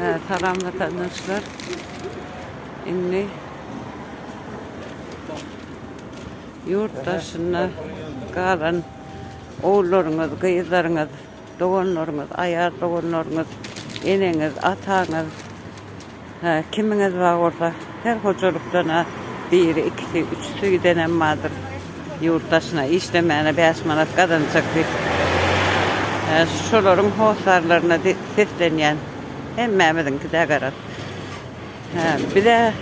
Salam vatandaşlar. Inni yurttaşına kalan oğullarınız, kızlarınız, doğanlarınız, ayar doğanlarınız, eneniz, atağınız, kiminiz var orada, her hocalıktan biri, ikisi, üçüsü denen vardır. Yurttaşına işlemeyene 5 manat kazanacak bir şoların hosarlarına seslenen hem Mehmet'inki de karar. Bir de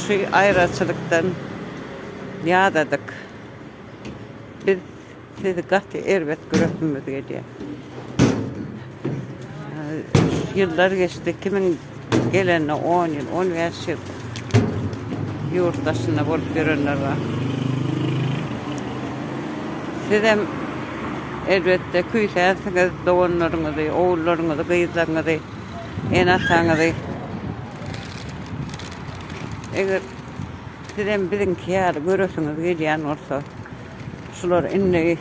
şu ayrıcalıktan yağdadık. Biz sizi katı elbet görüntümüz geliyor. Yıllar geçti. Kimin gelenine 10 yıl, 15 yıl yurttaşında bulup görenler var. Sizem elbette küysensiniz, doğanlarınızı, oğullarınızı, kızlarınızı, en atanızı. Eğer sizem bizimki yarı görürsünüz geliyen olsa, şular inni,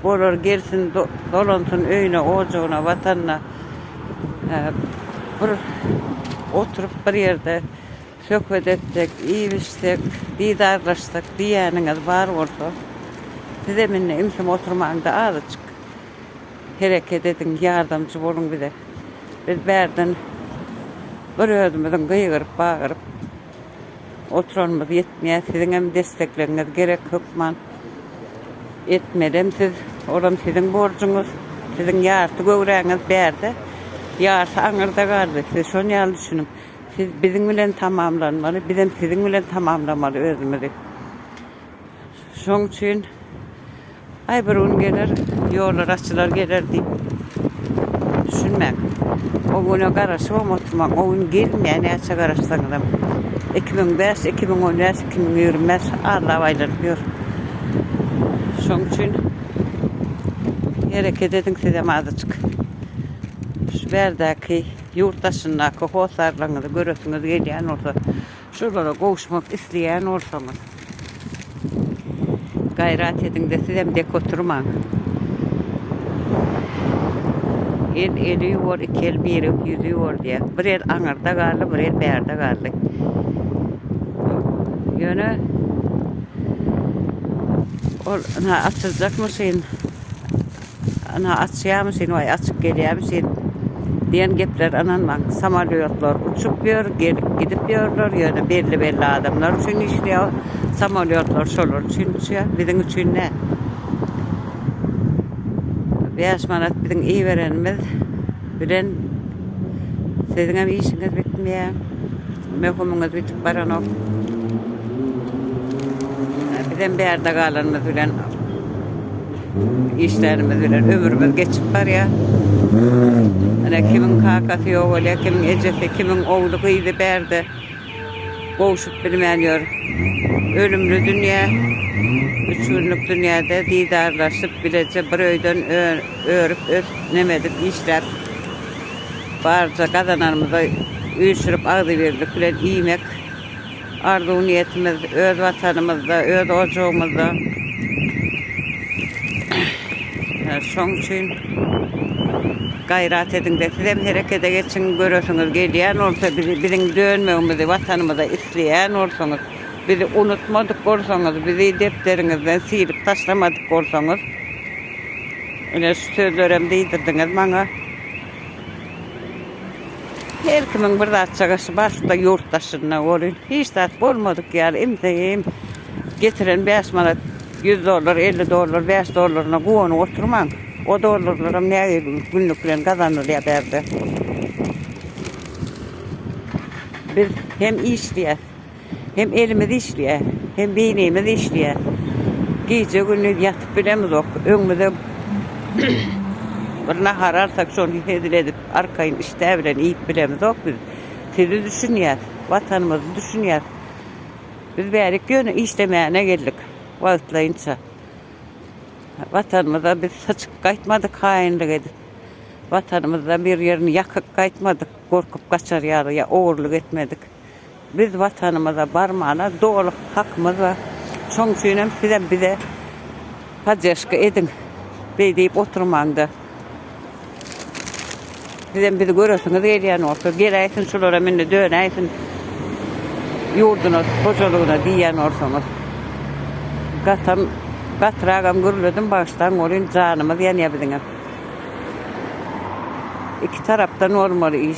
bolar gelsin, dolansın öyüne, oğucuna, vatanına, oturup bir yerde sohbet etsek, iyi bilsek, didarlaşsak diyeniniz var olsa, size minne imsim oturmağında azıcık hareket edin, yardımcı olun bize. Biz berden bir özümüzün kıyırıp bağırıp oturanımız yetmeye, sizin hem destekleriniz gerek hükman etmeden siz, oram sizin borcunuz, sizin yartı göğreğiniz berde, yartı anırda kaldı. Siz şunu yal düşünün. Siz bizim bilen tamamlanmalı, bizim sizin bilen tamamlamalı özümüzü. Şunun için ay bir un gelir, yollar açılar gelir deyip düşünmek. O güne karşı oturmak, o gün gelmeyen açı karışsanız 2005, 2015, 2025 Allah aylanıyor. Şunun için hareket edin size azıcık. Şu berdeki yurttaşındaki hosarlarınızı görürsünüz geleyen olsa, şuralara kavuşmak isteyen olsanız gayret edin de size dek oturmayın. El eliyor, iki el bir yüzüyor diye. Bir el anırda kaldı, bir el berde kaldı. Yani açılacak mısın? Açacak mısın? Vay açık geliyor mısın? Diyen gepler ananmak. Samalyotlar uçup diyor, gelip gidip diyorlar. Yani belli adamlar için işliyor. Samalyotlar şolar için işliyor. Bizim için ne? 5 manat bizim iyi verenimiz. Bilen sizin hem işiniz bitmiyor. Mehkumunuz bitip baran o. Bizim bir yerde kalanımız bilen işlerimiz bilen ömrümüz geçip var ya. Hani kimin kakası yok oluyor, kimin ecesi, kimin oğlu kıydı berdi. Koğuşup bilmeniyor. Ölümlü dünya, 3 günlük dünyada didarlaşıp bilece bir öyden örüp öpnemedik işler. Barca kazanlarımıza uyuşturup ağdı verdik bilen iyimek. Arzu niyetimiz öz vatanımızda, öz ocuğumuzda. Şunun için gayret edin de size harekete geçin görürsünüz geleyen olsa bizim dönmemizi vatanımıza isteyen olsanız, bizi unutmadık olsanız, bizi defterinizden silip taşlamadık olsanız, öyle sözlerim deydirdiniz bana. Her kimin bir açıkçası başta yurttaşına olun. Hiç de olmadık yani. İmtiyim getiren 5 manat, 100 dolar, 50 dolar, 5 dolarına kuvunu oturman. O dolarlarım ne günlüklerini kazanır ya berdi. Biz hem işliyor, hem elimiz işliyor, hem beynimiz işliyor. Gece günlük yatıp bilemiz yok. Önümüze bir nahar arsak şunu hedil edip arkayın işte evren yiyip bilemiz yok biz. Sizi düşünüyor, vatanımızı düşünüyor. Biz berik yönü işlemeyene geldik vakitlayınca. Vatanımıza biz saçık kayıtmadık hainlik edip. Vatanımıza bir yerini yakıp kayıtmadık, korkup kaçar ya oğurluk etmedik. Biz vatanımıza parmağına doğru hakkımız var. Şunun için bize paylaşık edin. Bey deyip oturmanda. Dedem bizi görüyorsunuz eğleyen olsa. Geleysin şulara minni döneysin. Yurduna, kocalığına diyen olsanız. Katırağım gürledim baştan olayım canımı diyen yapıdın. İki taraftan olmalı iş.